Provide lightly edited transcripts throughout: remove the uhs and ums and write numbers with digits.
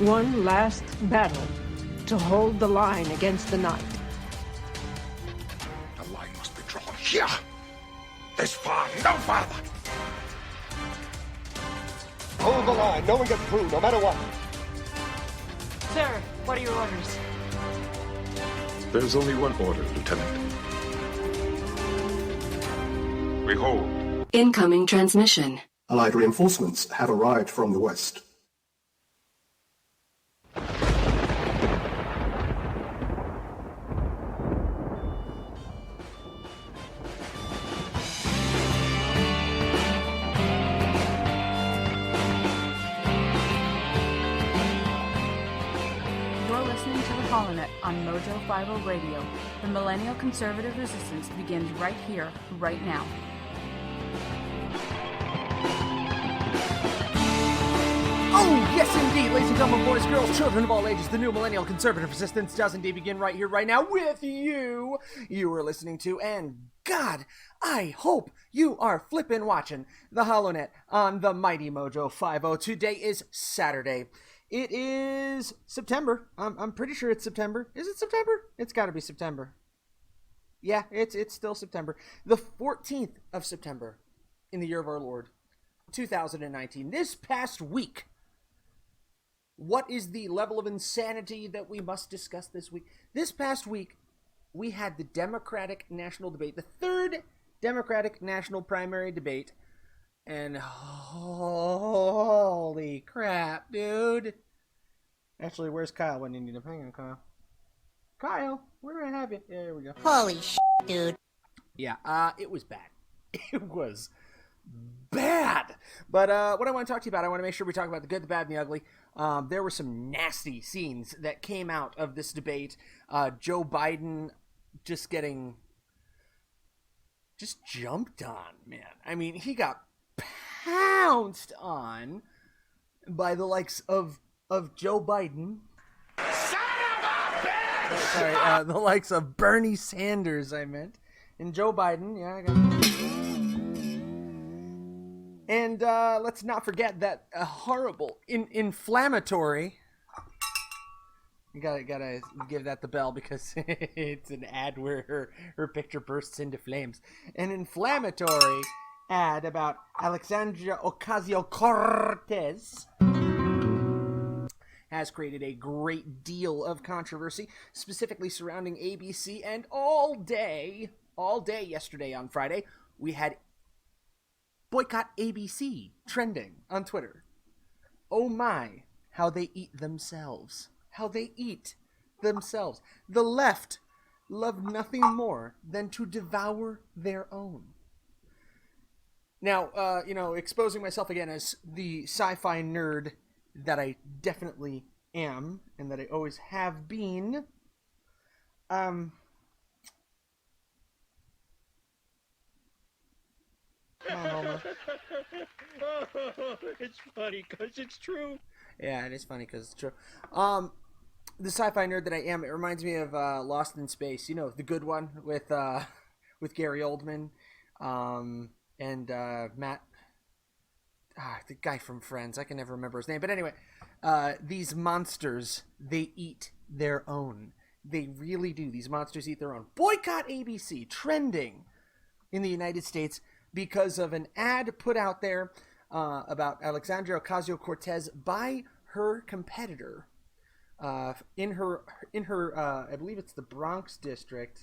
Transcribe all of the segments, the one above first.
One last battle to hold the line against the night. The line must be drawn here. This far, no farther. Hold the line. No one gets through, no matter what. Sir, what are your orders? There's only one order, Lieutenant. Behold. Incoming transmission. Allied reinforcements have arrived from the west. On Mojo 50 Radio. The Millennial Conservative Resistance begins right here, right now. Oh, yes indeed, ladies and gentlemen, boys, girls, children of all ages, the new Millennial Conservative Resistance does indeed begin right here, right now, with you. You are listening to, and God, I hope you are flippin' watching the HoloNet on the mighty Mojo 50. Today is Saturday. It is September. I'm pretty sure it's September. Is it September? It's got to be September. Yeah, it's still September. The 14th of September in the year of our Lord, 2019. This past week, what is the level of insanity that we must discuss this week? This past week, we had the Democratic National Debate, the third Democratic National Primary Debate. And holy crap, dude. Actually, where's Kyle when you need him? Hang on, Kyle. Kyle, where do I have you? Yeah, here we go. Holy shit, dude. Yeah, it was bad. It was bad. But what I want to talk to you about, I want to make sure we talk about the good, the bad, and the ugly. There were some nasty scenes that came out of this debate. Joe Biden just jumped on, man. I mean, he got pounced on by the likes of Joe Biden. Son of a bitch! Sorry, the likes of Bernie Sanders, I meant. And Joe Biden, yeah, I got it. And let's not forget that horrible, inflammatory... You gotta give that the bell because it's an ad where her picture bursts into flames. An inflammatory ad about Alexandria Ocasio-Cortez has created a great deal of controversy, specifically surrounding ABC, and all day yesterday on Friday, we had boycott ABC trending on Twitter. Oh my, how they eat themselves. How they eat themselves. The left love nothing more than to devour their own. Now, exposing myself again as the sci-fi nerd that I definitely am, and that I always have been, come on, Homer. It's funny because it's true. Yeah, it is funny because it's true. The sci-fi nerd that I am, it reminds me of Lost in Space. You know, the good one with Gary Oldman, and Matt, the guy from Friends. I can never remember his name, but anyway, these monsters, they eat their own. They really do. These monsters eat their own. Boycott ABC trending in the United States because of an ad put out there about Alexandria Ocasio-Cortez by her competitor in her I believe it's the Bronx district.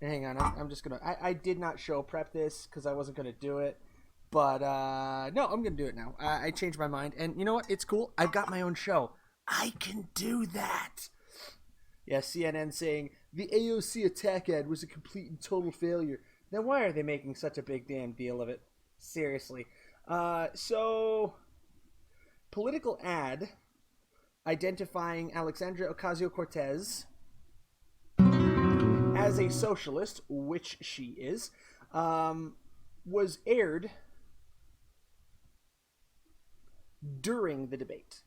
Hang on, I'm just gonna. I did not show prep this because I wasn't gonna do it, but no, I'm gonna do it now. I changed my mind, and you know what? It's cool. I've got my own show. I can do that. Yeah, CNN saying the AOC attack ad was a complete and total failure. Then why are they making such a big damn deal of it? Seriously. So, political ad identifying Alexandria Ocasio-Cortez as a socialist, which she is, was aired during the debate.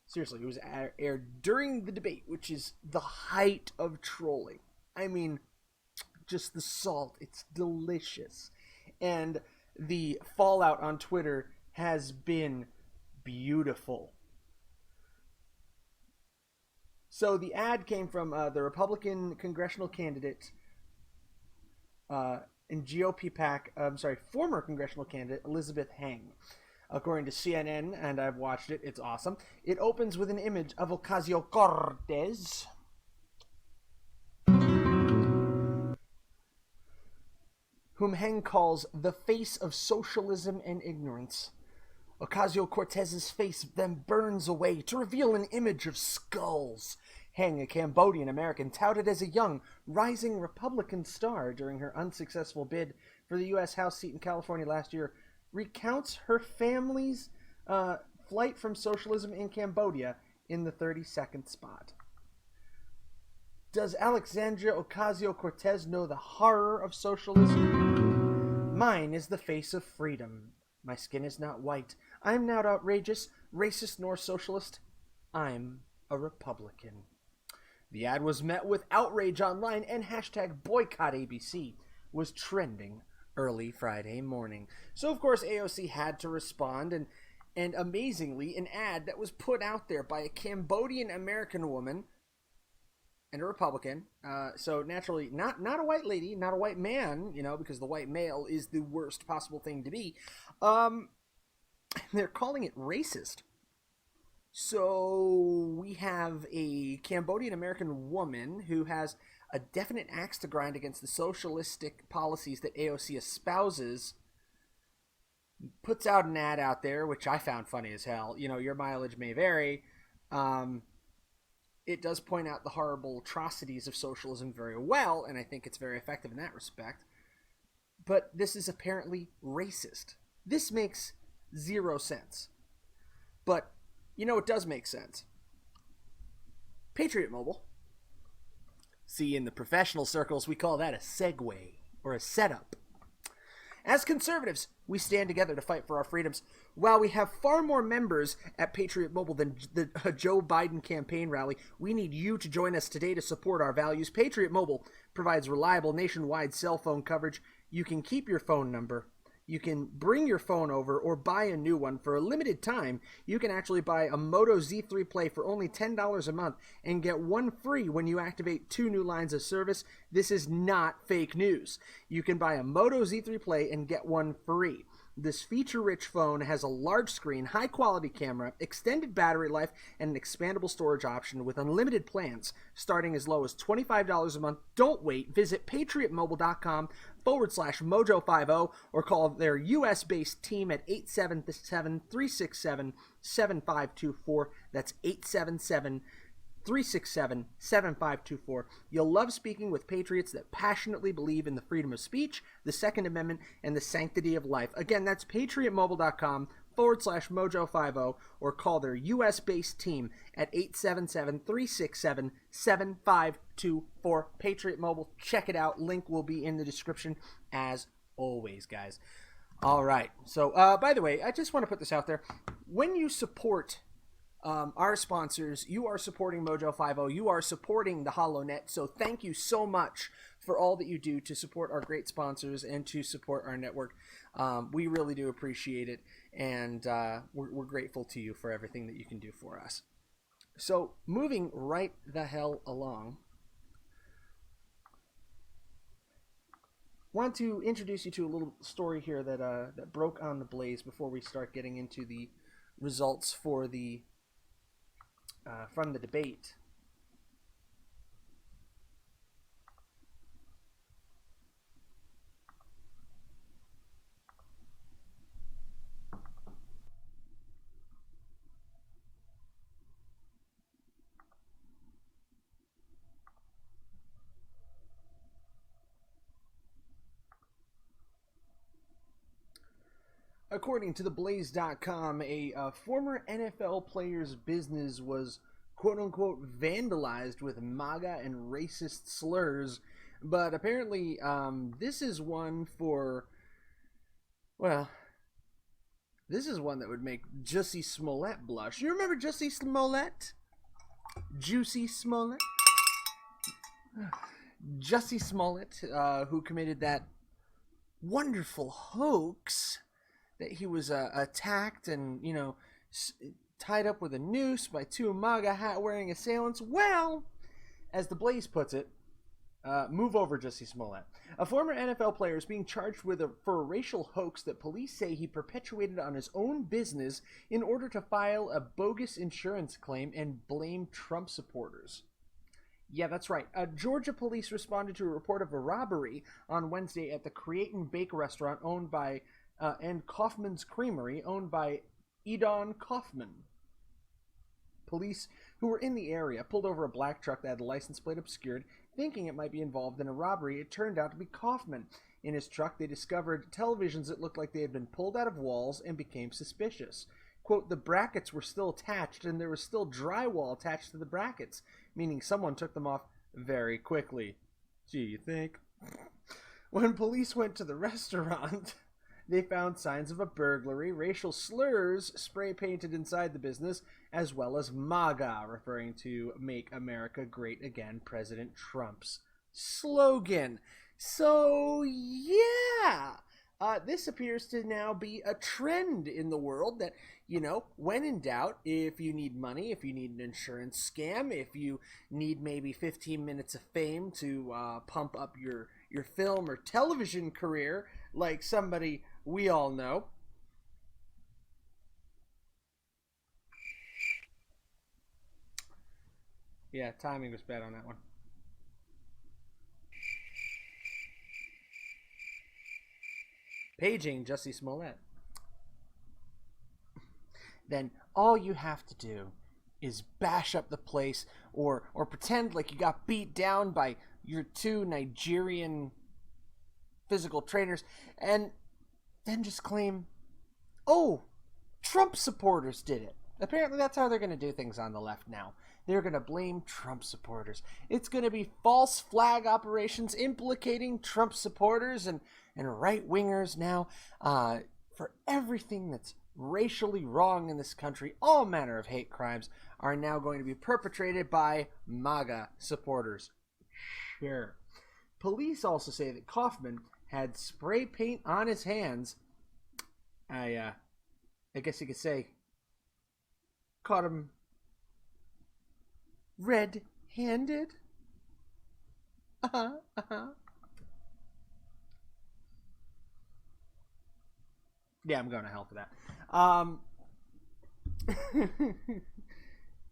Seriously, it was aired during the debate, which is the height of trolling. I mean, just the salt. It's delicious. And the fallout on Twitter has been beautiful. So the ad came from the Republican congressional candidate and GOP PAC, former congressional candidate Elizabeth Heng. According to CNN, and I've watched it, it's awesome. It opens with an image of Ocasio-Cortez, whom Heng calls the face of socialism and ignorance. Ocasio-Cortez's face then burns away to reveal an image of skulls. Heng, a Cambodian American, touted as a young, rising Republican star during her unsuccessful bid for the U.S. House seat in California last year, recounts her family's flight from socialism in Cambodia in the 32nd spot. Does Alexandria Ocasio-Cortez know the horror of socialism? Mine is the face of freedom. My skin is not white. I am not outrageous, racist, nor socialist. I'm a Republican. The ad was met with outrage online, and hashtag boycott ABC was trending early Friday morning. So, of course, AOC had to respond, and amazingly, an ad that was put out there by a Cambodian American woman and a Republican, so naturally not a white lady, not a white man, because the white male is the worst possible thing to be. They're calling it racist. So we have a Cambodian American woman who has a definite axe to grind against the socialistic policies that AOC espouses, puts out an ad out there, which I found funny as hell. Your mileage may vary. It does point out the horrible atrocities of socialism very well, and I think it's very effective in that respect. But this is apparently racist. This makes zero sense. But, it does make sense. Patriot Mobile. See, in the professional circles, we call that a segue, or a setup. As conservatives, we stand together to fight for our freedoms. While we have far more members at Patriot Mobile than the Joe Biden campaign rally, we need you to join us today to support our values. Patriot Mobile provides reliable nationwide cell phone coverage. You can keep your phone number. You can bring your phone over or buy a new one. For a limited time, you can actually buy a Moto Z3 Play for only $10 a month and get one free when you activate 2 new lines of service. This is not fake news. You can buy a Moto Z3 Play and get one free. This feature-rich phone has a large screen, high-quality camera, extended battery life, and an expandable storage option with unlimited plans starting as low as $25 a month. Don't wait. Visit patriotmobile.com/mojo50 or call their U.S.-based team at 877-367-7524. That's 877-367-7524. You'll love speaking with patriots that passionately believe in the freedom of speech, the Second Amendment, and the sanctity of life. Again, that's patriotmobile.com/mojo50 or call their U.S.-based team at 877-367-7524. Patriot Mobile, check it out. Link will be in the description as always, guys. All right. So, by the way, I just want to put this out there. When you support our sponsors, you are supporting Mojo50. You are supporting the HoloNet. So thank you so much for all that you do to support our great sponsors and to support our network. We really do appreciate it, and we're grateful to you for everything that you can do for us. So moving right the hell along, want to introduce you to a little story here that broke on the Blaze before we start getting into the results for the from the debate. According to theblaze.com, a former NFL player's business was quote-unquote vandalized with MAGA and racist slurs, but apparently this is one that would make Jussie Smollett blush. You remember Jussie Smollett? Juicy Smollett? Jussie Smollett, who committed that wonderful hoax that he was attacked and, tied up with a noose by two MAGA hat-wearing assailants. Well, as the Blaze puts it, move over, Jussie Smollett. A former NFL player is being charged for a racial hoax that police say he perpetuated on his own business in order to file a bogus insurance claim and blame Trump supporters. Yeah, that's right. Georgia police responded to a report of a robbery on Wednesday at the Create and Bake restaurant owned by and Kaufman's Creamery, owned by Edon Kaufman. Police who were in the area pulled over a black truck that had the license plate obscured, thinking it might be involved in a robbery. It turned out to be Kaufman. In his truck, they discovered televisions that looked like they had been pulled out of walls and became suspicious. Quote, the brackets were still attached and there was still drywall attached to the brackets, meaning someone took them off very quickly. Gee, you think? When police went to the restaurant, they found signs of a burglary, racial slurs spray painted inside the business, as well as MAGA, referring to Make America Great Again, President Trump's slogan. So, yeah, this appears to now be a trend in the world that, you know, when in doubt, if you need money, if you need an insurance scam, if you need maybe 15 minutes of fame to pump up your film or television career, like somebody we all know. Yeah, timing was bad on that one. Paging Jussie Smollett. Then all you have to do is bash up the place or pretend like you got beat down by your two Nigerian physical trainers and then just claim, oh, Trump supporters did it. Apparently that's how they're going to do things on the left now. They're going to blame Trump supporters. It's going to be false flag operations implicating Trump supporters and right-wingers now for everything that's racially wrong in this country. All manner of hate crimes are now going to be perpetrated by MAGA supporters. Sure. Police also say that Kaufman had spray paint on his hands. I guess you could say caught him red-handed. Yeah, I'm going to hell for that.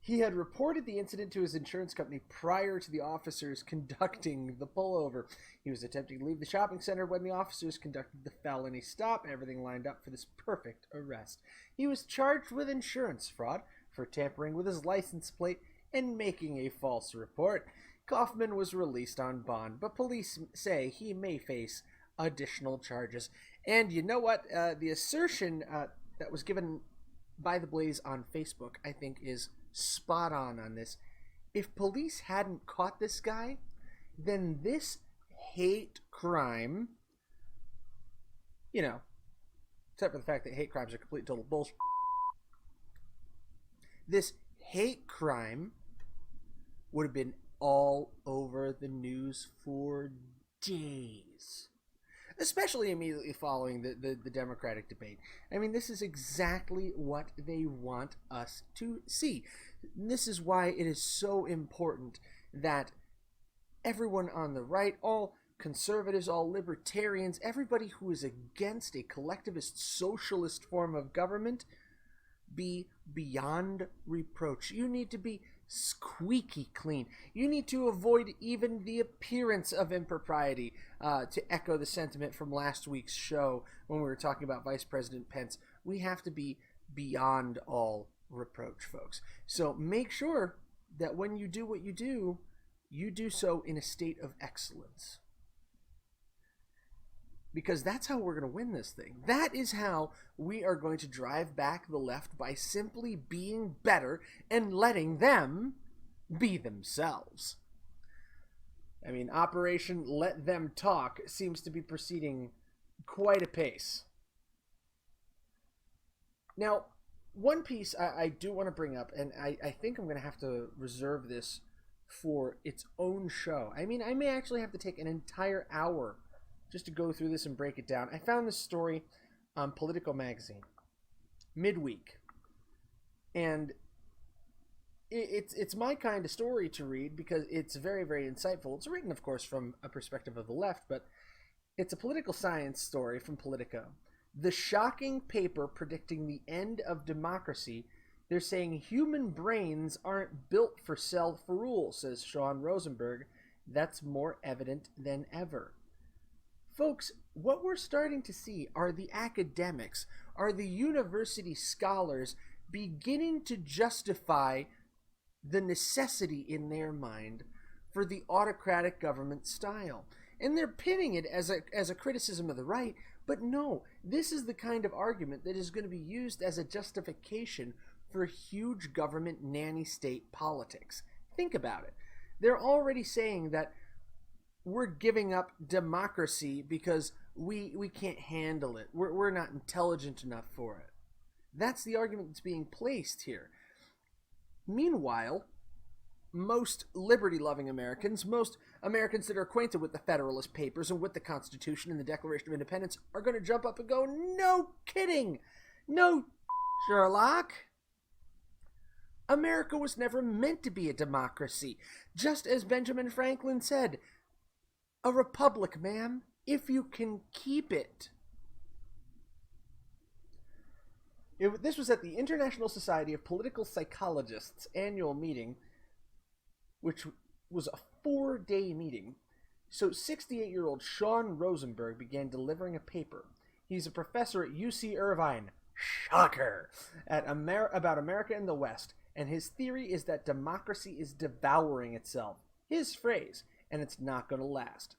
He had reported the incident to his insurance company prior to the officers conducting the pullover. He was attempting to leave the shopping center when the officers conducted the felony stop. Everything lined up for this perfect arrest. He was charged with insurance fraud for tampering with his license plate and making a false report. Kaufman was released on bond, but police say he may face additional charges. And you know what? The assertion that was given by the Blaze on Facebook, I think, is spot on this. If police hadn't caught this guy, then this hate crime, you know, except for the fact that hate crimes are complete total bullshit, this hate crime would have been all over the news for days. Especially immediately following the Democratic debate. I mean, this is exactly what they want us to see. This is why it is so important that everyone on the right, all conservatives, all libertarians, everybody who is against a collectivist socialist form of government, be beyond reproach. You need to be squeaky clean. You need to avoid even the appearance of impropriety, to echo the sentiment from last week's show when we were talking about Vice President Pence. We have to be beyond all reproach, folks. So make sure that when you do what you do so in a state of excellence. Because that's how we're going to win this thing. That is how we are going to drive back the left, by simply being better and letting them be themselves. I mean, Operation Let Them Talk seems to be proceeding quite a pace. Now, one piece I do want to bring up, and I think I'm going to have to reserve this for its own show. I mean, I may actually have to take an entire hour just to go through this and break it down. I found this story on Politico magazine, midweek. And it's my kind of story to read because it's very, very insightful. It's written, of course, from a perspective of the left, but it's a political science story from Politico. The shocking paper predicting the end of democracy. They're saying human brains aren't built for self-rule, says Sean Rosenberg. That's more evident than ever. Folks, what we're starting to see are the academics, are the university scholars beginning to justify the necessity in their mind for the autocratic government style. And they're pinning it as a criticism of the right, but no, this is the kind of argument that is going to be used as a justification for huge government nanny state politics. Think about it. They're already saying that we're giving up democracy because we can't handle it. We're not intelligent enough for it. That's the argument that's being placed here. Meanwhile, most liberty-loving Americans, most Americans that are acquainted with the Federalist Papers and with the Constitution and the Declaration of Independence are going to jump up and go, no kidding! No, Sherlock! America was never meant to be a democracy. Just as Benjamin Franklin said, a republic, ma'am, if you can keep it. This was at the International Society of Political Psychologists annual meeting, which was a 4-day meeting. So 68-year-old Sean Rosenberg began delivering a paper. He's a professor at UC Irvine. Shocker! About America and the West. And his theory is that democracy is devouring itself. His phrase, and it's not going to last.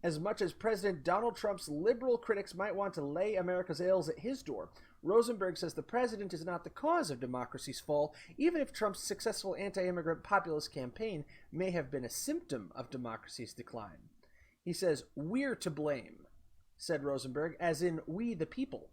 As much as President Donald Trump's liberal critics might want to lay America's ills at his door, Rosenberg says the president is not the cause of democracy's fall, even if Trump's successful anti-immigrant populist campaign may have been a symptom of democracy's decline. He says, "We're to blame," said Rosenberg, as in we the people.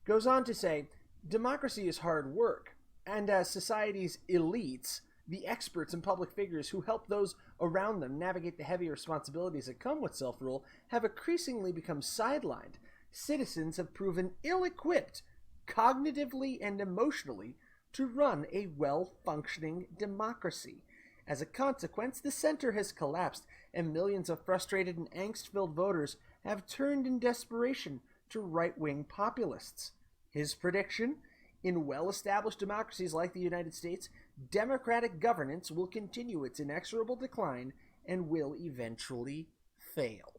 Goes on to say, democracy is hard work, and as society's elites, the experts and public figures who help those around them navigate the heavy responsibilities that come with self-rule have increasingly become sidelined. Citizens have proven ill-equipped, cognitively and emotionally, to run a well-functioning democracy. As a consequence, the center has collapsed, and millions of frustrated and angst-filled voters have turned in desperation to right-wing populists. His prediction? In well-established democracies like the United States, democratic governance will continue its inexorable decline and will eventually fail.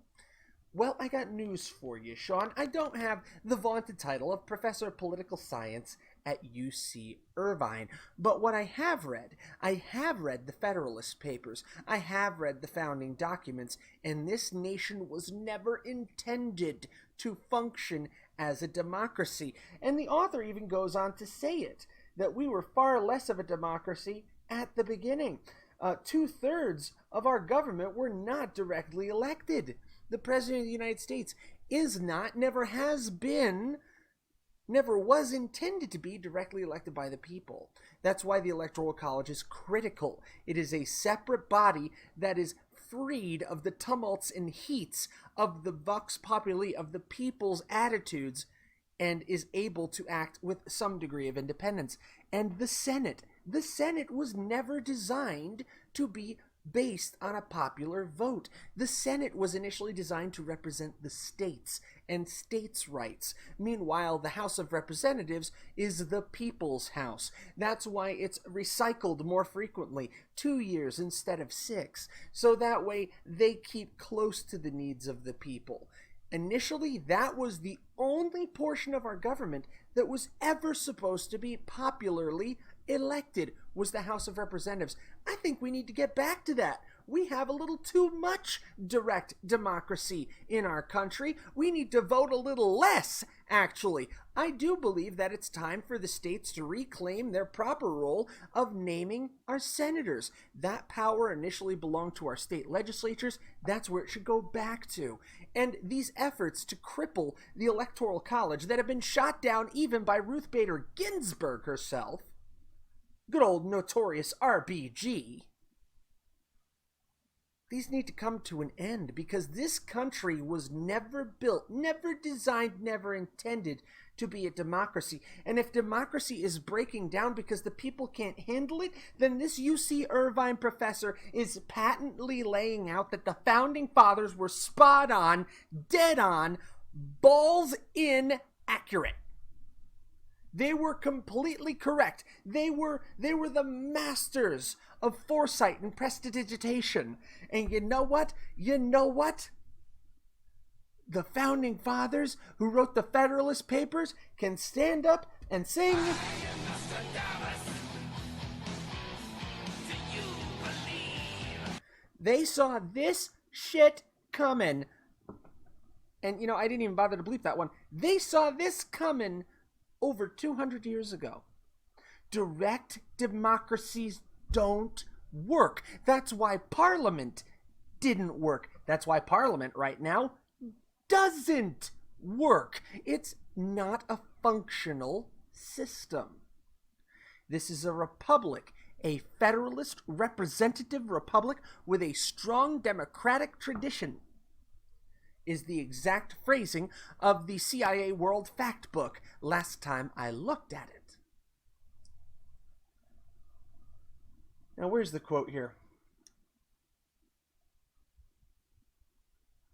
Well, I got news for you, Sean. I don't have the vaunted title of Professor of Political Science at UC Irvine. But what I have read the Federalist Papers, I have read the founding documents, and this nation was never intended to function as a democracy. And the author even goes on to say it, that we were far less of a democracy at the beginning. 2/3 of our government were not directly elected. The President of the United States is not, never has been, never was intended to be directly elected by the people. That's why the Electoral College is critical. It is a separate body that is freed of the tumults and heats of the vox populi, of the people's attitudes, and is able to act with some degree of independence. And the Senate was never designed to be based on a popular vote. The Senate was initially designed to represent the states and states' rights. Meanwhile, the House of Representatives is the people's house. That's why it's recycled more frequently, 2 years instead of 6. So that way they keep close to the needs of the people. Initially, that was the only portion of our government that was ever supposed to be popularly elected, was the House of Representatives. I think we need to get back to that. We have a little too much direct democracy in our country. We need to vote a little less, actually. I do believe that it's time for the states to reclaim their proper role of naming our senators. That power initially belonged to our state legislatures. That's where it should go back to. And these efforts to cripple the Electoral College that have been shot down even by Ruth Bader Ginsburg herself, good old notorious RBG, these need to come to an end, because this country was never built, never designed, never intended to be a democracy. And if democracy is breaking down because the people can't handle it, then this UC Irvine professor is patently laying out that the founding fathers were spot on, dead on, balls in accurate. They were completely correct. They were the masters of foresight and prestidigitation. And you know what? The founding fathers who wrote the Federalist Papers can stand up and sing. They saw this shit coming. And, I didn't even bother to bleep that one. They saw this coming over 200 years ago. Direct democracies don't work. That's why Parliament didn't work. That's why Parliament right now doesn't work. It's not a functional system. This is a republic, a federalist representative republic with a strong democratic tradition, is the exact phrasing of the CIA World Fact Book last time I looked at it. Now, where's the quote here?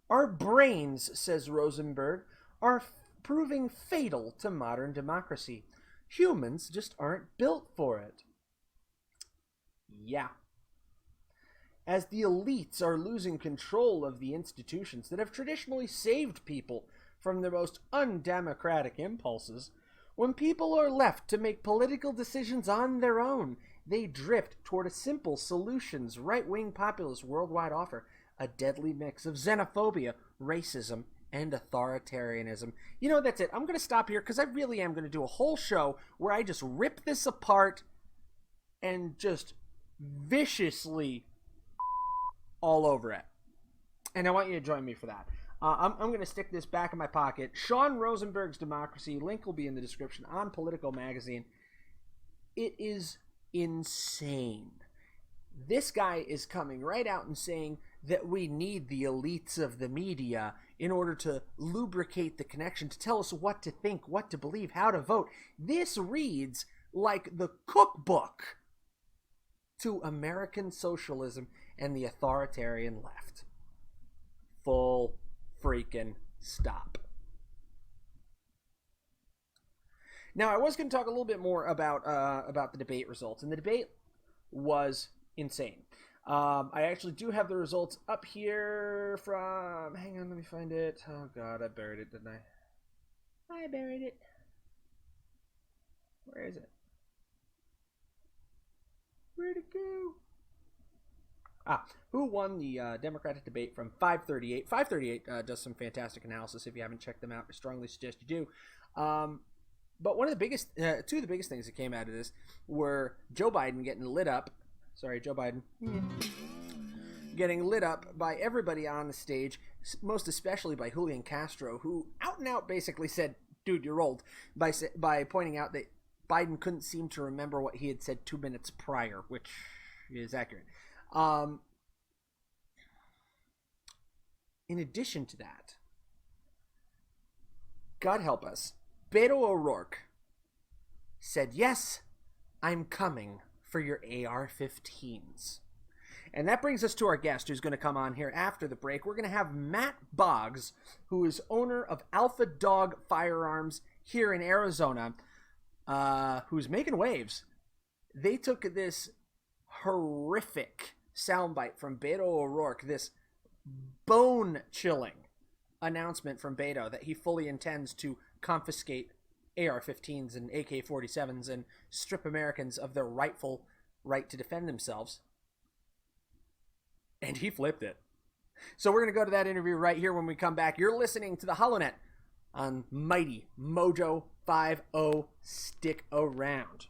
Our brains, says Rosenberg, are proving fatal to modern democracy. Humans just aren't built for it. Yeah. As the elites are losing control of the institutions that have traditionally saved people from their most undemocratic impulses, when people are left to make political decisions on their own, they drift toward a simple solutions right-wing populists worldwide offer, a deadly mix of xenophobia, racism, and authoritarianism. That's it. I'm going to stop here because I really am going to do a whole show where I just rip this apart and just viciously all over it. And I want you to join me for that. I'm going to stick this back in my pocket. Sean Rosenberg's Democracy. Link will be in the description on Politico Magazine. It is insane. This guy is coming right out and saying that we need the elites of the media in order to lubricate the connection, to tell us what to think, what to believe, how to vote. This reads like the cookbook to American socialism and the authoritarian left. Full freaking stop. Now, I was going to talk a little bit more about the debate results, and the debate was insane. I actually do have the results up here from... Hang on, let me find it. Oh, God, I buried it, didn't I? I buried it. Where is it? Where'd it go? Who won the Democratic debate from 538? 538 does some fantastic analysis. If you haven't checked them out, I strongly suggest you do. But one of the biggest, two of the biggest things that came out of this were Joe Biden getting lit up. Sorry, Joe Biden. Getting lit up by everybody on the stage, most especially by Julian Castro, who out and out basically said, dude, you're old, by pointing out that Biden couldn't seem to remember what he had said 2 minutes prior, which is accurate. In addition to that, God help us, Beto O'Rourke said, yes, I'm coming for your AR-15s. And that brings us to our guest who's going to come on here after the break. We're going to have Matt Boggs, who is owner of Alpha Dog Firearms here in Arizona, who's making waves. They took this horrific soundbite from Beto O'Rourke, this bone-chilling announcement from Beto that he fully intends to confiscate AR-15s and AK-47s and strip Americans of their rightful right to defend themselves. And he flipped it. So we're going to go to that interview right here when we come back. You're listening to the HoloNet on Mighty Mojo 50. Stick around.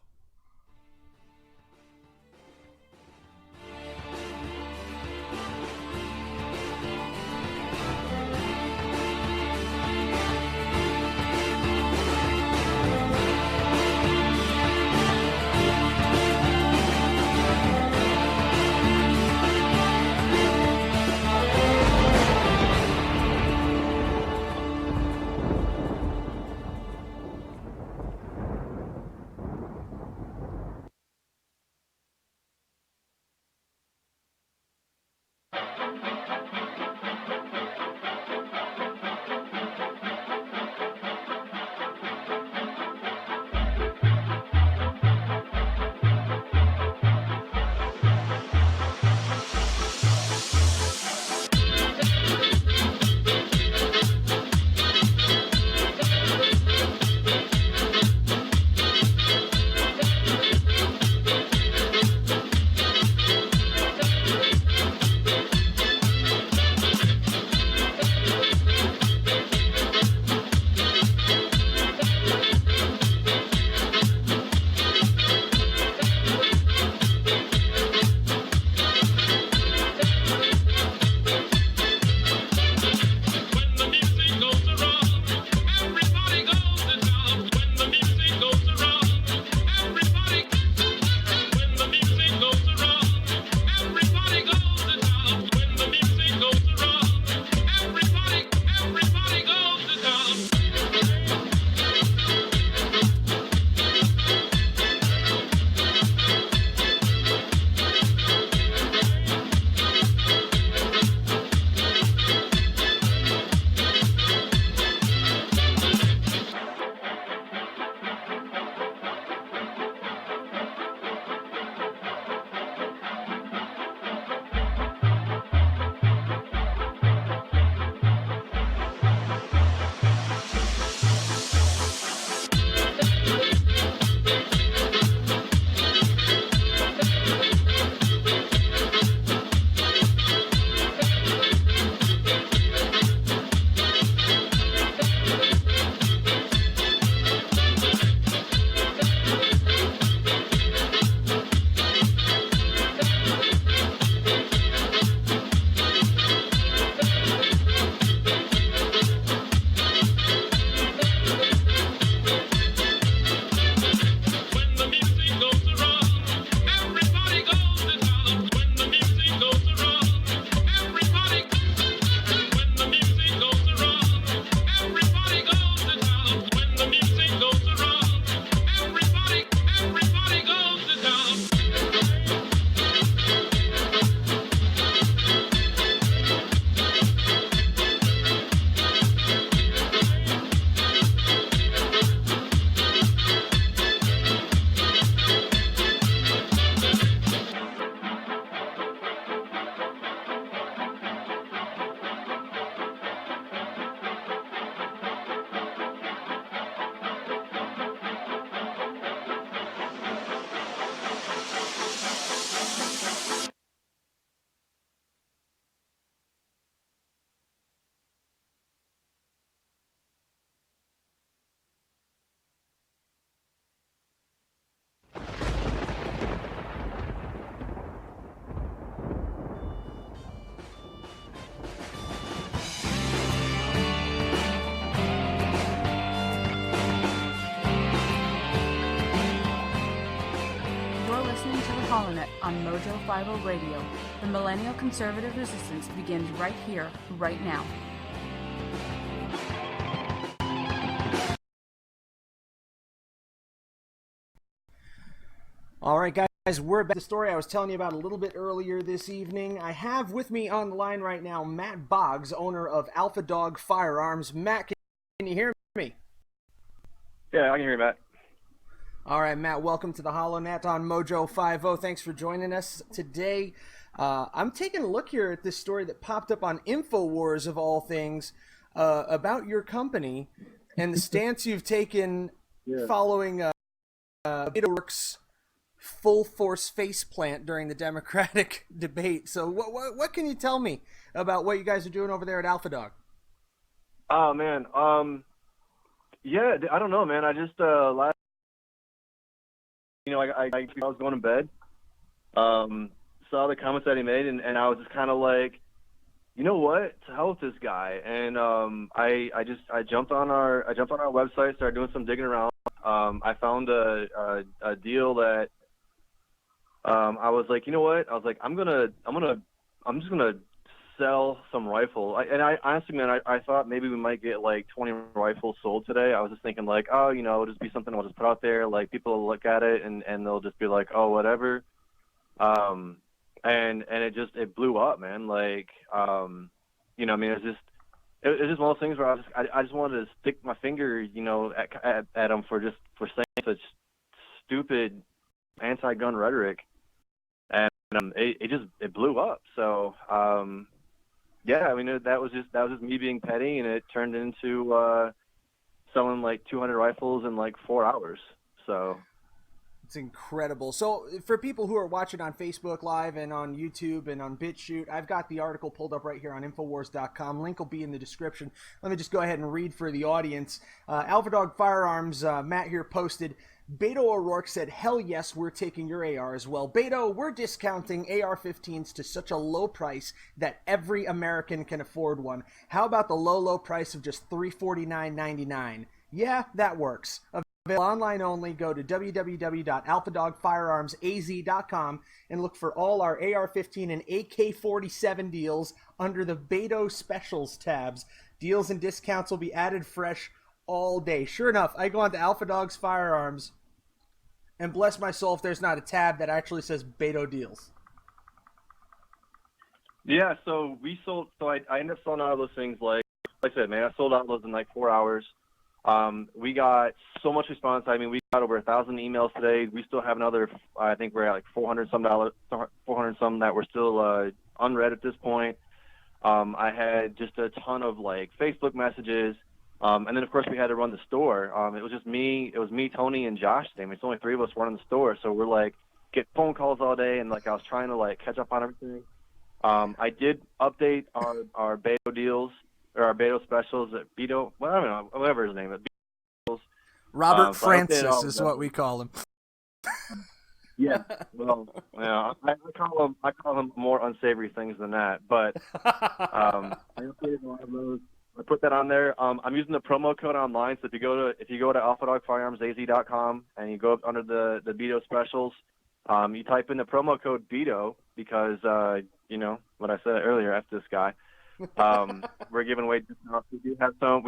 calling it on Mojo 50 Radio. The millennial conservative resistance begins right here, right now. All right, guys, we're back to the story I was telling you about a little bit earlier this evening. I have with me on the line right now Matt Boggs, owner of Alpha Dog Firearms. Matt, can you hear me? Yeah, I can hear you, Matt. All right, Matt, welcome to the HoloNet on Mojo 50. Thanks for joining us today. I'm taking a look here at this story that popped up on InfoWars, of all things, about your company and the stance you've taken following Beto O'Rourke's full-force faceplant during the Democratic debate. So what can you tell me about what you guys are doing over there at Alpha Dog? Oh, man. Yeah, I don't know, man. I just, I was going to bed, saw the comments that he made, and I was just kind of like, you know what? To hell with this guy. And I jumped on our website, started doing some digging around. I found a deal that I was like, you know what? I was like, I'm just gonna sell some rifle. I honestly, man, I thought maybe we might get like 20 rifles sold today. I was just thinking like, oh, it'll just be something I'll just put out there. Like people will look at it and they'll just be like, oh, whatever. And it blew up, man. Like, it's just one of those things where I just wanted to stick my finger, at him for saying such stupid anti-gun rhetoric, and it blew up. So that was just me being petty, and it turned into selling like 200 rifles in like 4 hours. So it's incredible. So for people who are watching on Facebook Live and on YouTube and on BitChute, I've got the article pulled up right here on Infowars.com. Link will be in the description. Let me just go ahead and read for the audience. Alpha Dog Firearms, Matt here posted, Beto O'Rourke said, hell yes, we're taking your AR as well. Beto, we're discounting AR-15s to such a low price that every American can afford one. How about the low price of just $349.99? Yeah, that works. Available online only. Go to www.alphadogfirearmsaz.com and look for all our AR-15 and AK-47 deals under the Beto Specials tabs. Deals and discounts will be added fresh all day. Sure enough, I go on to Alpha Dogs Firearms, and bless my soul if there's not a tab that actually says Beto Deals. yeah, so I ended up selling out of those things like I said, man. I sold out those in like 4 hours. We got so much response. I mean, we got over 1,000 emails today. We still have another, I think we're at like 400 some that were still unread at this point. I had just a ton of like Facebook messages. And then of course we had to run the store. It was me, Tony, and Josh today. I mean, it's only 3 of us running the store. So we're like, get phone calls all day. And like, I was trying to like catch up on everything. I did update our Beto deals, or our Beto specials at Beto, well, I don't know, whatever his name is. Robert Francis is what we call him. Yeah, well, I call him more unsavory things than that. But I updated a lot of those. I put that on there. I'm using the promo code online. So if you go to alphadogfirearmsaz.com and you go up under the Beto specials, you type in the promo code Beto because what I said earlier after this guy. We're giving away discounts. We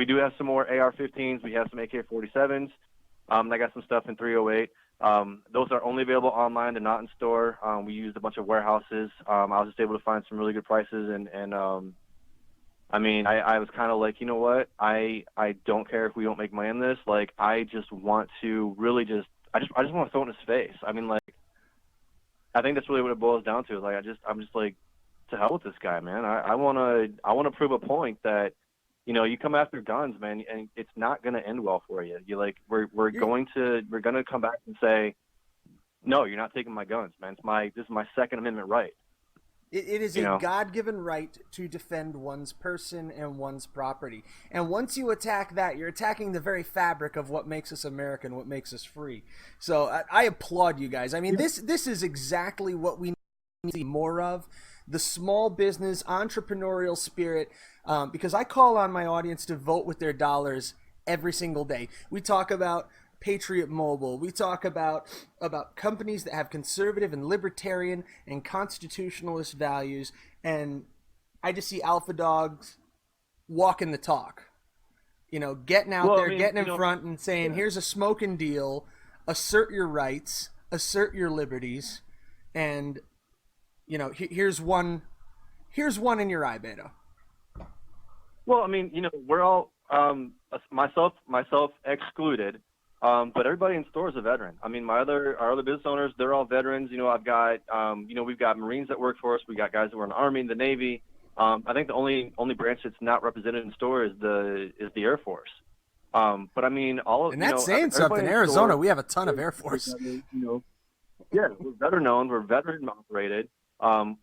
do have some more AR-15s. We have some AK-47s. I got some stuff in 308. Those are only available online. They're not in store. We used a bunch of warehouses. I was just able to find some really good prices, and I was kind of like, you know what? I don't care if we don't make money on this. Like, I just want to really I just want to throw it in his face. I mean, like, I think that's really what it boils down to. Like, I'm just like, to hell with this guy, man. I want to prove a point that, you come after guns, man, and it's not going to end well for you. You like, we're going to come back and say, no, you're not taking my guns, man. This is my Second Amendment right. It is a God-given right to defend one's person and one's property. And once you attack that, you're attacking the very fabric of what makes us American, what makes us free. So I applaud you guys. I mean, this is exactly what we need to see more of. The small business, entrepreneurial spirit, because I call on my audience to vote with their dollars every single day. We talk about Patriot Mobile. We talk about companies that have conservative and libertarian and constitutionalist values, and I just see alpha dogs walking the talk. You know, getting out there, getting in front and saying, here's a smoking deal, assert your rights, assert your liberties, and, you know, here's one in your eye, Beto. Well, I mean, you know, we're all, myself excluded, but everybody in store is a veteran. I mean, our other business owners, they're all veterans. You know, I've got, you know, we've got Marines that work for us. We got guys that were in the Army, the Navy. I think the only branch that's not represented in store is the Air Force. But I mean, and that's saying something. Arizona, we have a ton of Air Force. You know, yeah, we're veteran owned. We're veteran operated.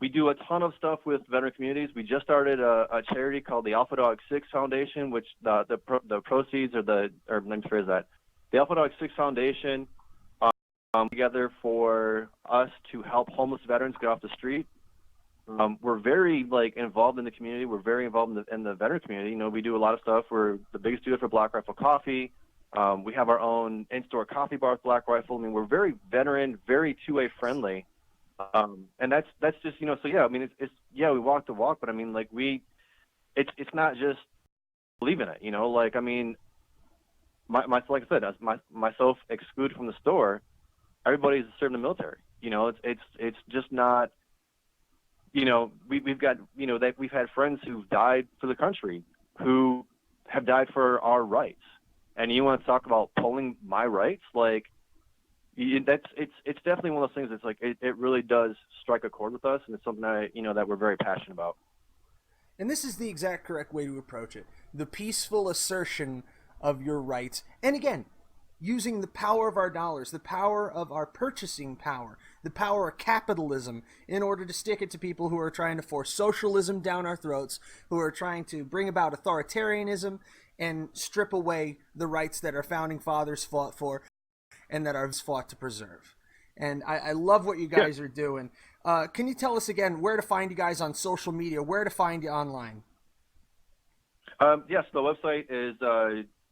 We do a ton of stuff with veteran communities. We just started a charity called the Alpha Dog 6 Foundation, which the proceeds or let me phrase that. The Alpha Dog 6 Foundation together for us to help homeless veterans get off the street. We're very involved in the community. We're very involved in the veteran community. You know, we do a lot of stuff. We're the biggest dealer for Black Rifle Coffee. We have our own in-store coffee bar with Black Rifle. I mean, we're very veteran, very two-way friendly. And that's just, you know, so yeah, I mean, it's we walk the walk, but I mean, it's not just believing it, you know, I mean, like I said, as myself excluded from the store, everybody's serving the military, you know, it's just not, you know, we've got, you know, that we've had friends who've died for the country, who have died for our rights. And you want to talk about pulling my rights? It's definitely one of those things that's it really does strike a chord with us, and it's something that we're very passionate about. And this is the exact correct way to approach it. The peaceful assertion of your rights. And again, using the power of our dollars, the power of our purchasing power, the power of capitalism in order to stick it to people who are trying to force socialism down our throats, who are trying to bring about authoritarianism and strip away the rights that our founding fathers fought for and that ours fought to preserve. And I love what you guys are doing. Can you tell us again where to find you guys on social media, where to find you online? Yes, the website is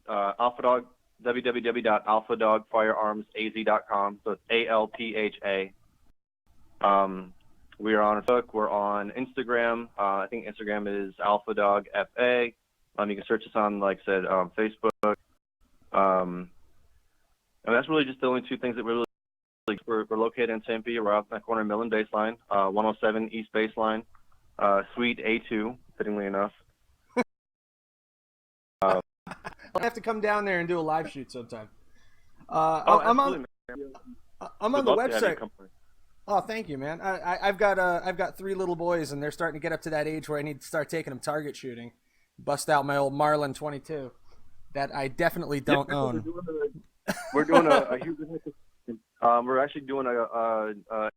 Alpha Dog, www.alphadogfirearmsaz.com. So it's ALPHA. We are on Facebook. We're on Instagram. I think Instagram is Alpha Dog FA. You can search us on, like I said, Facebook. And that's really just the only two things that we're located in Tempe. We're off that corner of Mill and Baseline, 107 East Baseline, Suite A2, fittingly enough. I'll have to come down there and do a live shoot sometime. I'm on the website. Oh, thank you, man. I've got 3 little boys, and they're starting to get up to that age where I need to start taking them target shooting. Bust out my old Marlin 22 that I definitely don't own. We're doing a huge. We're actually doing a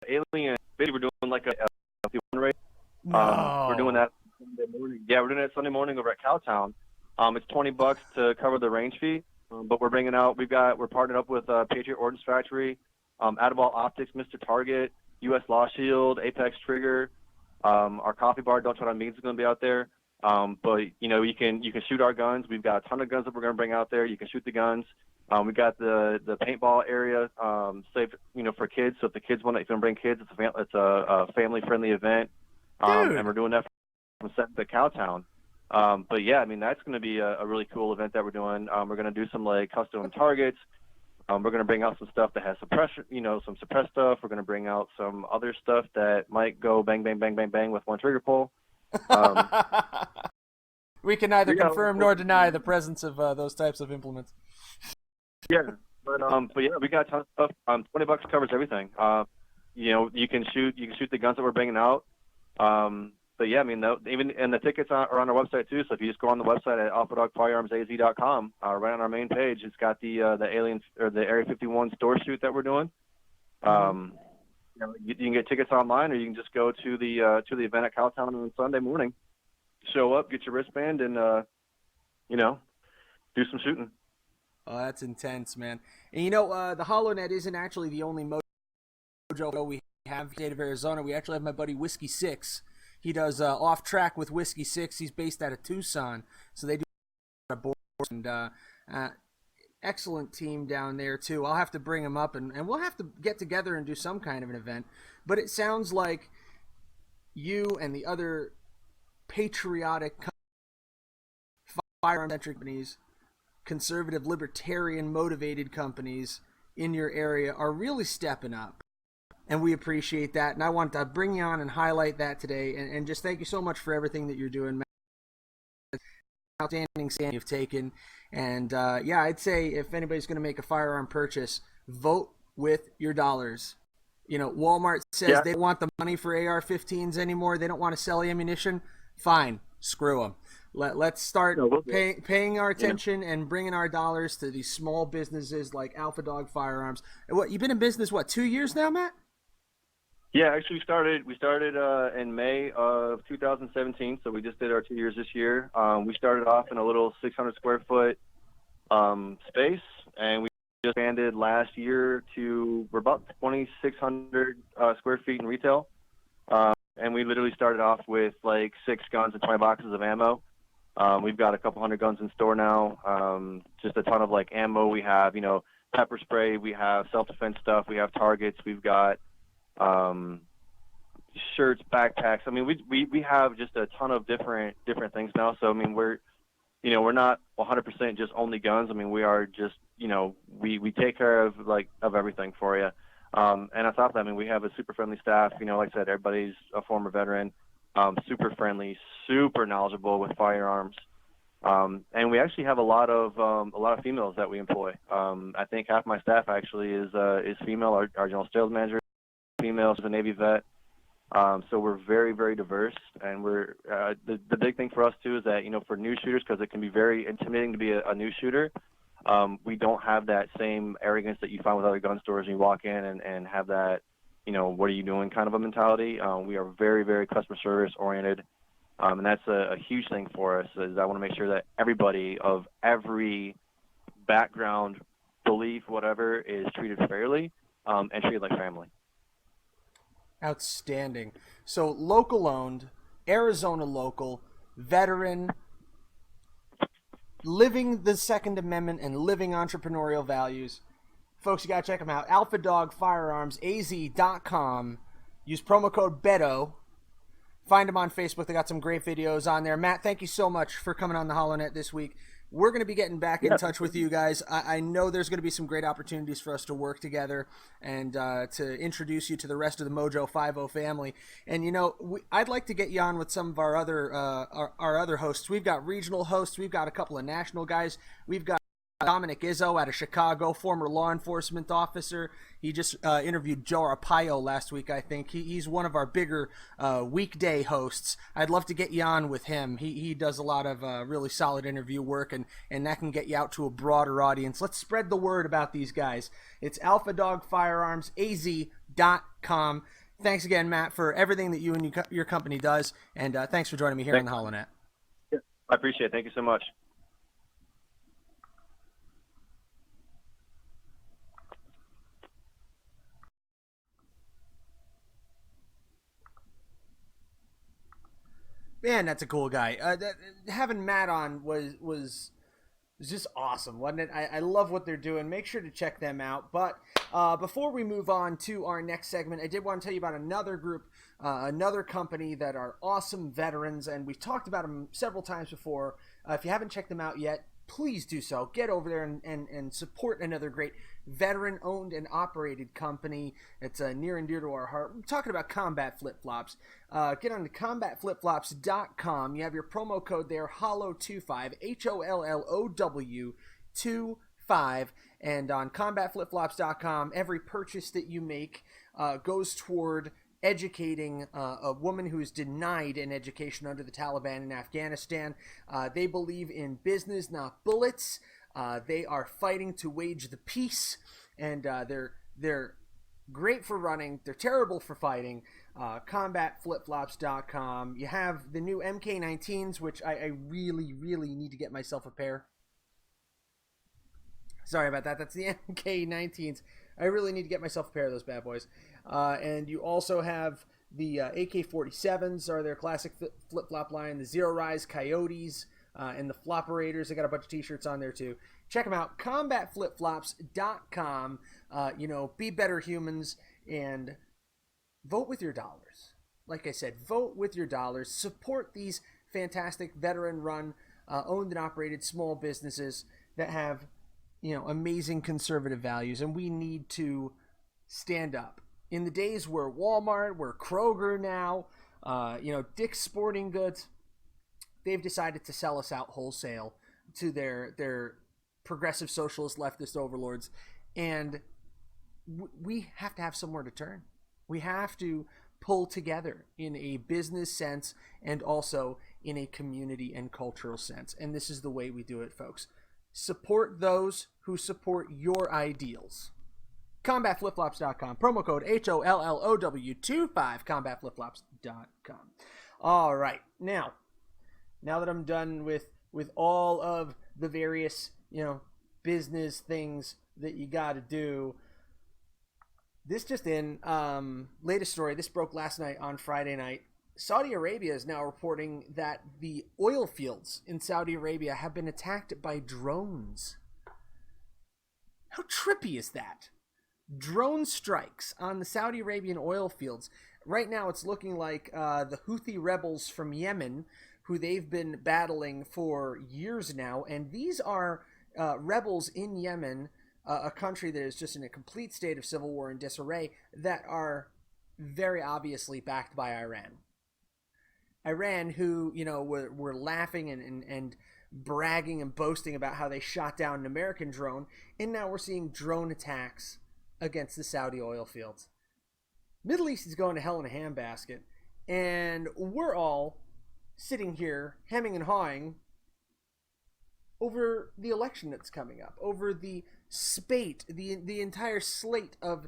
alien. Basically, we're doing like a 51 race. No. We're doing that Sunday morning. Yeah, we're doing that Sunday morning over at Cowtown. It's $20 to cover the range fee, but we're bringing out. We're partnered up with Patriot Ordnance Factory, Adaball Optics, Mr. Target, U.S. Law Shield, Apex Trigger. Our coffee bar, Don't Try on Me, is going to be out there. But you know, you can shoot our guns. We've got a ton of guns that we're going to bring out there. You can shoot the guns. We got the paintball area, safe, you know, for kids. So if the kids want to, if you want to bring kids, it's a family friendly event. And we're doing that from set to Cowtown. But yeah, I mean, that's going to be a really cool event that we're doing. We're going to do some custom targets. We're going to bring out some stuff that has suppression, you know, some suppressed stuff. We're going to bring out some other stuff that might go bang, bang, bang, bang, bang with one trigger pull. We can neither confirm nor deny the presence of those types of implements. Yeah, but yeah, we got a ton of stuff. $20 covers everything. You know, you can shoot the guns that we're bringing out. But yeah, I mean, and the tickets are on our website too. So if you just go on the website at alphadogfirearmsaz.com, right on our main page, it's got the alien or the Area 51 store shoot that we're doing. You know, you can get tickets online, or you can just go to the event at Cowtown on Sunday morning. Show up, get your wristband, and you know, do some shooting. Oh, that's intense, man. And you know, the HoloNet isn't actually the only mojo we have in the state of Arizona. We actually have my buddy Whiskey 6. He does Off Track with Whiskey 6. He's based out of Tucson, so they do a board. And excellent team down there too. I'll have to bring them up, and we'll have to get together and do some kind of an event. But it sounds like you and the other patriotic firearm-centric companies, conservative, libertarian motivated companies in your area are really stepping up. And we appreciate that. And I want to bring you on and highlight that today. And just thank you so much for everything that you're doing, Matt. Outstanding stand you've taken. And yeah, I'd say if anybody's going to make a firearm purchase, vote with your dollars. You know, Walmart says they don't want the money for AR-15s anymore. They don't want to sell ammunition. Fine, screw them. Let's start paying our attention and bringing our dollars to these small businesses like Alpha Dog Firearms. What, you've been in business, 2 years now, Matt? Yeah, actually we started in May of 2017, so we just did our 2 years this year. We started off in a little 600 square foot space, and we just expanded last year to we're about 2,600 square feet in retail. And we literally started off with like 6 guns and 20 boxes of ammo. We've got a couple hundred guns in store now. Just a ton of like ammo. We have, pepper spray. We have self-defense stuff. We have targets. We've got shirts, backpacks. I mean, we have just a ton of different things now. So I mean, we're not 100% just only guns. I mean, we are just we take care of everything for you. And on top of that, I mean, we have a super friendly staff. Like I said, everybody's a former veteran. Super friendly, super knowledgeable with firearms. And we actually have a lot of females that we employ. I think half my staff actually is female. Our general sales manager is female, she's a Navy vet. So we're very, very diverse. And we're the big thing for us too is that for new shooters, because it can be very intimidating to be a new shooter. We don't have that same arrogance that you find with other gun stores. You walk in and have that, what are you doing kind of a mentality. We are very, very customer service oriented. And that's a huge thing for us is I want to make sure that everybody of every background, belief, whatever, is treated fairly and treated like family. Outstanding. So local owned, Arizona local, veteran, living the Second Amendment and living entrepreneurial values. Folks, you got to check them out. Alpha Dog Firearms, AZ.com. Use promo code BETO. Find them on Facebook. They got some great videos on there. Matt, thank you so much for coming on the HoloNet this week. We're going to be getting back in touch with you guys. I know there's going to be some great opportunities for us to work together and to introduce you to the rest of the Mojo 50 family. And, I'd like to get you on with some of our other hosts. We've got regional hosts. We've got a couple of national guys. We've got Dominic Izzo out of Chicago, former law enforcement officer. He just interviewed Joe Arpaio last week, I think. He's one of our bigger weekday hosts. I'd love to get you on with him. He does a lot of really solid interview work, and that can get you out to a broader audience. Let's spread the word about these guys. It's Alpha Dog Firearms, AZ.com. Thanks again, Matt, for everything that you and your company does, and thanks for joining me here on the HoloNet. Yeah, I appreciate it. Thank you so much. Man, that's a cool guy. Having Matt on was just awesome, wasn't it? I love what they're doing. Make sure to check them out. But before we move on to our next segment, I did want to tell you about another group, another company that are awesome veterans, and we've talked about them several times before. If you haven't checked them out yet, please do so. Get over there and support another great veteran-owned and operated company. It's near and dear to our heart. We're talking about Combat Flip-Flops. Get on to combatflipflops.com. You have your promo code there, HOLLOW25, HOLLOW25. And on combatflipflops.com, every purchase that you make goes toward educating a woman who is denied an education under the Taliban in Afghanistan. They believe in business, not bullets. They are fighting to wage the peace, and they're great for running. They're terrible for fighting. Combatflipflops.com. You have the new MK19s, which I really, really need to get myself a pair. Sorry about that. That's the MK19s. I really need to get myself a pair of those bad boys. And you also have the AK-47s are their classic flip-flop line, the Zero Rise Coyotes, and the Flopperators. They got a bunch of t-shirts on there too. Check them out. CombatFlipFlops.com. Be better humans and vote with your dollars. Like I said, vote with your dollars. Support these fantastic veteran-run, owned and operated small businesses that have, amazing conservative values, and we need to stand up. In the days where Walmart, where Kroger now, Dick's Sporting Goods, they've decided to sell us out wholesale to their progressive socialist leftist overlords, and we have to have somewhere to turn. We have to pull together in a business sense and also in a community and cultural sense, and this is the way we do it, folks. Support those who support your ideals. CombatFlipFlops.com. Promo code HOLLOW25. CombatFlipFlops.com. All right. Now that I'm done with all of the various, business things that you got to do, this just in, latest story. This broke last night on Friday night. Saudi Arabia is now reporting that the oil fields in Saudi Arabia have been attacked by drones. How trippy is that? Drone strikes on the Saudi Arabian oil fields. Right now it's looking like the Houthi rebels from Yemen, who they've been battling for years now, and these are rebels in Yemen, a country that is just in a complete state of civil war and disarray, that are very obviously backed by Iran. Iran, who, were laughing and bragging and boasting about how they shot down an American drone, and now we're seeing drone attacks against the Saudi oil fields. Middle East is going to hell in a handbasket, and we're all sitting here hemming and hawing over the election that's coming up, over the spate, the entire slate of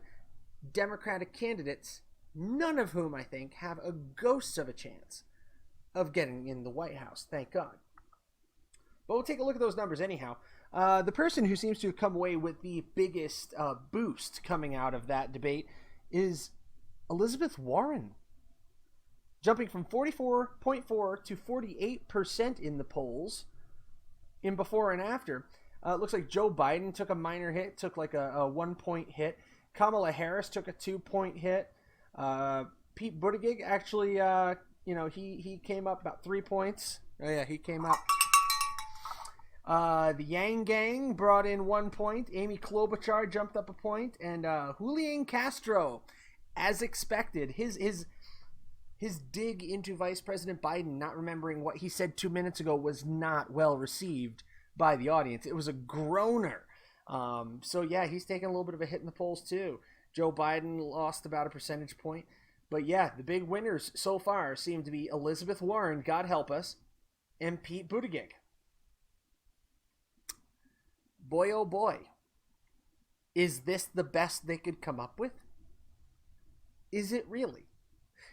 Democratic candidates, none of whom, I think, have a ghost of a chance of getting in the White House, thank God. But we'll take a look at those numbers anyhow. The person who seems to have come away with the biggest boost coming out of that debate is Elizabeth Warren, jumping from 44.4 to 48% in the polls in before and after. It looks like Joe Biden took a minor hit, took like a 1-point hit. Kamala Harris took a 2-point hit. Pete Buttigieg actually, he came up about 3 points. Oh yeah, he came up. The Yang Gang brought in 1 point. Amy Klobuchar jumped up a point, and Julian Castro, as expected, his dig into Vice President Biden, not remembering what he said 2 minutes ago, was not well received by the audience. It was a groaner. So yeah, he's taking a little bit of a hit in the polls too. Joe Biden lost about a percentage point. But yeah, the big winners so far seem to be Elizabeth Warren, God help us, and Pete Buttigieg. Boy, oh boy. Is this the best they could come up with? Is it really?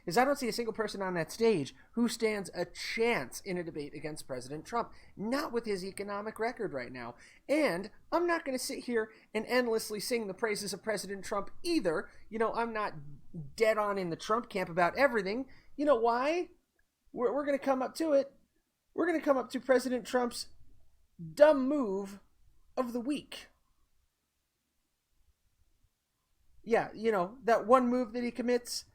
Because I don't see a single person on that stage who stands a chance in a debate against President Trump. Not with his economic record right now. And I'm not going to sit here and endlessly sing the praises of President Trump either. I'm not dead on in the Trump camp about everything. You know why? We're going to come up to it. We're going to come up to President Trump's dumb move of the week. Yeah, that one move that he commits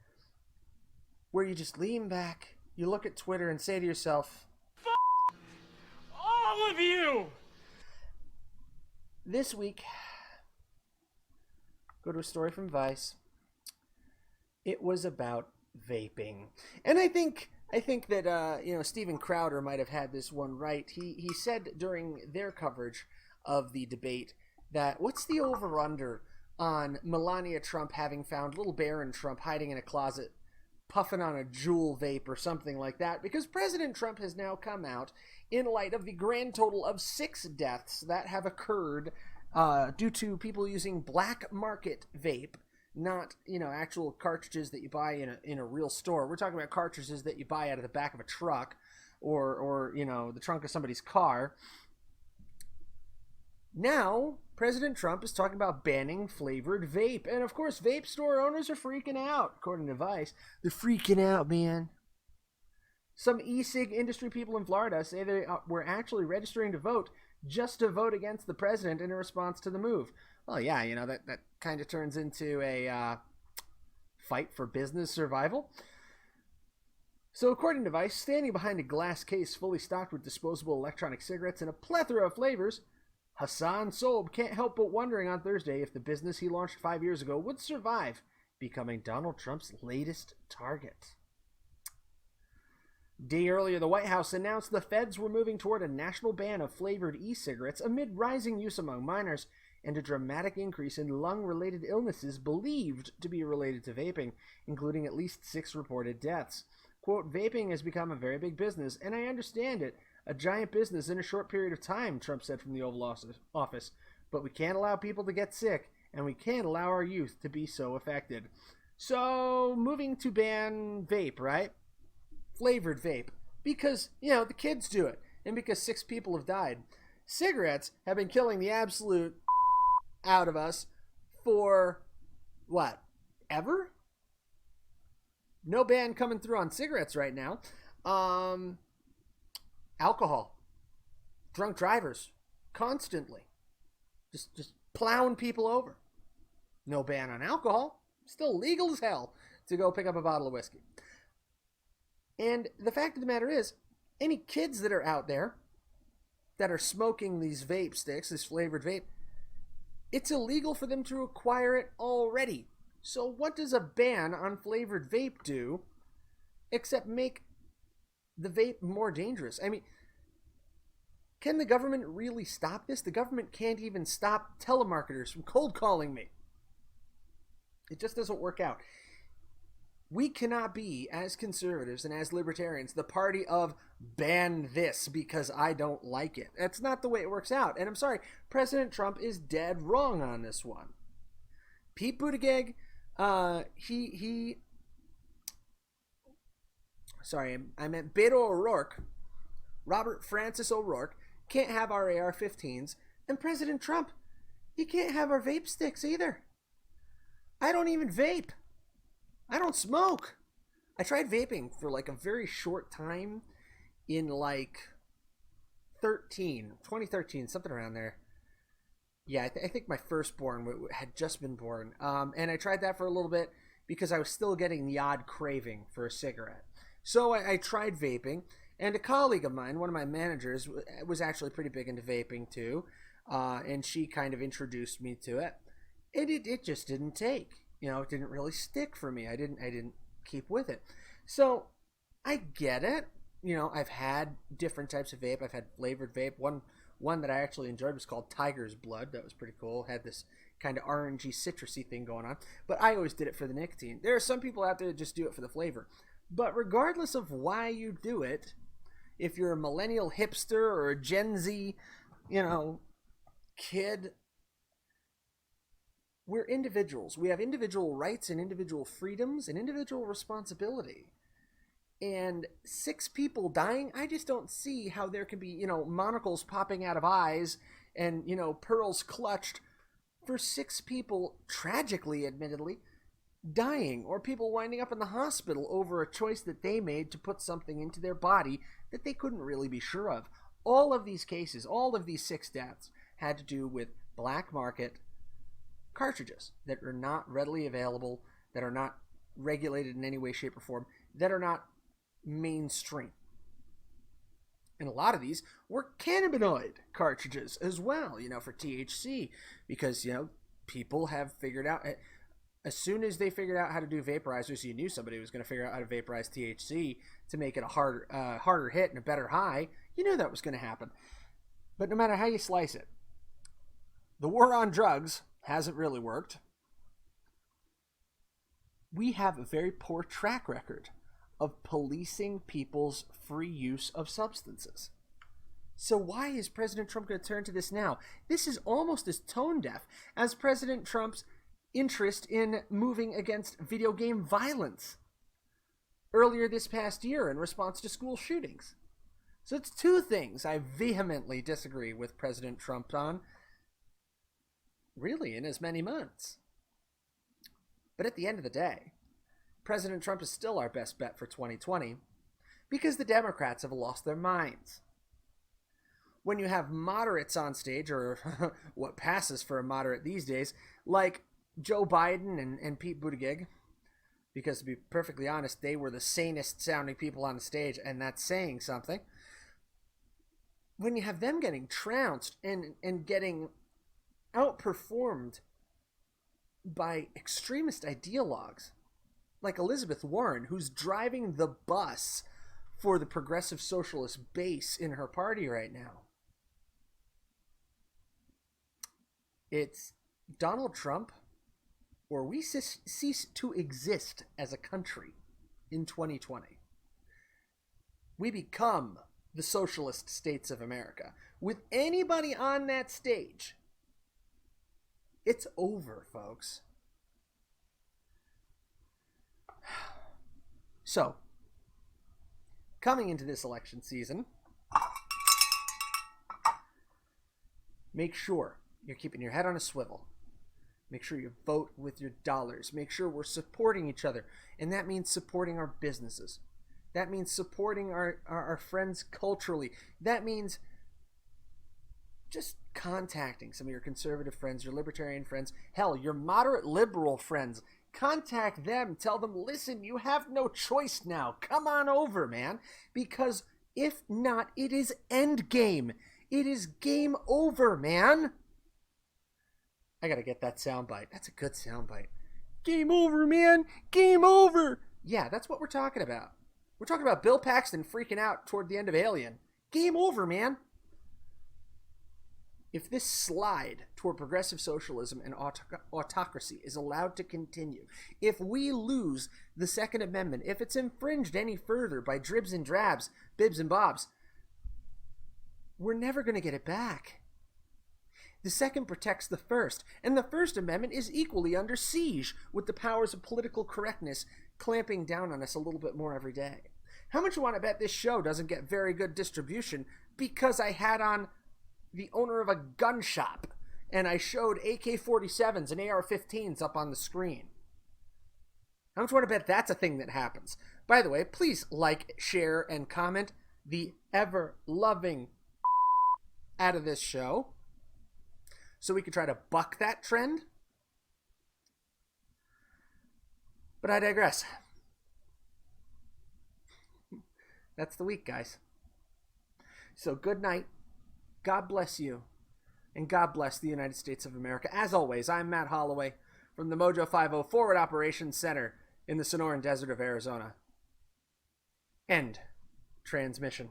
where you just lean back, you look at Twitter and say to yourself, F*** all of you! This week, go to a story from Vice. It was about vaping. And I think that, Steven Crowder might have had this one right. He said during their coverage of the debate that, what's the over-under on Melania Trump having found little Baron Trump hiding in a closet puffing on a Juul vape or something like that, because President Trump has now come out in light of the grand total of 6 deaths that have occurred due to people using black market vape, not actual cartridges that you buy in a real store. We're talking about cartridges that you buy out of the back of a truck or the trunk of somebody's car. Now, President Trump is talking about banning flavored vape. And of course, vape store owners are freaking out, according to Vice. They're freaking out, man. Some e-cig industry people in Florida say they were actually registering to vote just to vote against the president in a response to the move. Well, yeah, you know, that kind of turns into a fight for business survival. So according to Vice, standing behind a glass case fully stocked with disposable electronic cigarettes and a plethora of flavors, Hassan Sob can't help but wondering on Thursday if the business he launched 5 years ago would survive becoming Donald Trump's latest target. A day earlier, the White House announced the feds were moving toward a national ban of flavored e-cigarettes amid rising use among minors and a dramatic increase in lung-related illnesses believed to be related to vaping, including at least 6 reported deaths. Quote, vaping has become a very big business, and I understand it. A giant business in a short period of time, Trump said from the Oval Office. But we can't allow people to get sick, and we can't allow our youth to be so affected. So, moving to ban vape, right? Flavored vape. Because, you know, the kids do it, and because 6 people have died. Cigarettes have been killing the absolute out of us for, what, ever? No ban coming through on cigarettes right now. Alcohol. Drunk drivers. Constantly. Just plowing people over. No ban on alcohol. Still legal as hell to go pick up a bottle of whiskey. And the fact of the matter is, any kids that are out there that are smoking these vape sticks, this flavored vape, it's illegal for them to acquire it already. So what does a ban on flavored vape do except make the vape more dangerous? I mean, can the government really stop this? The government can't even stop telemarketers from cold calling me. It just doesn't work out. We cannot be, as conservatives and as libertarians, the party of ban this because I don't like it. That's not the way it works out. And I'm sorry, President Trump is dead wrong on this one. Pete Buttigieg, I meant Beto O'Rourke, Robert Francis O'Rourke, can't have our AR-15s, and President Trump, he can't have our vape sticks either. I don't even vape. I don't smoke. I tried vaping for like a very short time in like 2013, something around there. Yeah, I think my firstborn had just been born. And I tried that for a little bit because I was still getting the odd craving for a cigarette. So I tried vaping, and a colleague of mine, one of my managers, was actually pretty big into vaping too. And she kind of introduced me to it. And it just didn't take. You know, it didn't really stick for me. I didn't keep with it. So I get it. You know, I've had different types of vape. I've had flavored vape. One that I actually enjoyed was called Tiger's Blood. That was pretty cool. Had this kind of orangey, citrusy thing going on. But I always did it for the nicotine. There are some people out there that just do it for the flavor. But regardless of why you do it, if you're a millennial hipster or a Gen Z, you know, kid, we're individuals. We have individual rights and individual freedoms and individual responsibility. And 6 people dying, I just don't see how there can be, you know, monocles popping out of eyes and, you know, pearls clutched for 6 people, tragically, admittedly, dying, or people winding up in the hospital over a choice that they made to put something into their body that they couldn't really be sure of. All of these cases, all of these 6 deaths had to do with black market cartridges that are not readily available, that are not regulated in any way, shape, or form, that are not mainstream. And a lot of these were cannabinoid cartridges as well, you know, for THC, because, you know, people have figured out, as soon as they figured out how to do vaporizers, you knew somebody was going to figure out how to vaporize THC to make it a harder hit and a better high. You knew that was going to happen. But no matter how you slice it, the war on drugs hasn't really worked. We have a very poor track record of policing people's free use of substances. So why is President Trump going to turn to this now? This is almost as tone deaf as President Trump's interest in moving against video game violence earlier this past year in response to school shootings. So it's 2 things I vehemently disagree with President Trump on, really, in as many months. But at the end of the day, President Trump is still our best bet for 2020 because the Democrats have lost their minds. When you have moderates on stage, or what passes for a moderate these days, like Joe Biden and Pete Buttigieg, because to be perfectly honest, they were the sanest sounding people on the stage, and that's saying something. When you have them getting trounced and getting outperformed by extremist ideologues like Elizabeth Warren, who's driving the bus for the progressive socialist base in her party right now. It's Donald Trump, or we cease to exist as a country in 2020. We become the socialist states of America. With anybody on that stage, it's over, folks. So, coming into this election season, make sure you're keeping your head on a swivel. Make sure you vote with your dollars. Make sure we're supporting each other. And that means supporting our businesses. That means supporting our friends culturally. That means just contacting some of your conservative friends, your libertarian friends, hell, your moderate liberal friends. Contact them. Tell them, listen, you have no choice now. Come on over, man. Because if not, it is endgame. It is game over, man. I gotta get that soundbite. That's a good soundbite. Game over, man. Game over. Yeah, that's what we're talking about. We're talking about Bill Paxton freaking out toward the end of Alien. Game over, man. If this slide toward progressive socialism and autocracy is allowed to continue, if we lose the Second Amendment, if it's infringed any further by dribs and drabs, bibs and bobs, we're never going to get it back. The second protects the first, and the First Amendment is equally under siege, with the powers of political correctness clamping down on us a little bit more every day. How much you want to bet this show doesn't get very good distribution because I had on the owner of a gun shop and I showed AK-47s and AR-15s up on the screen? How much you want to bet that's a thing that happens? By the way, please like, share, and comment the ever-loving out of this show, so we could try to buck that trend. But I digress. That's the week, guys. So good night. God bless you. And God bless the United States of America. As always, I'm Matt Holloway from the Mojo 50 Forward Operations Center in the Sonoran Desert of Arizona. End transmission.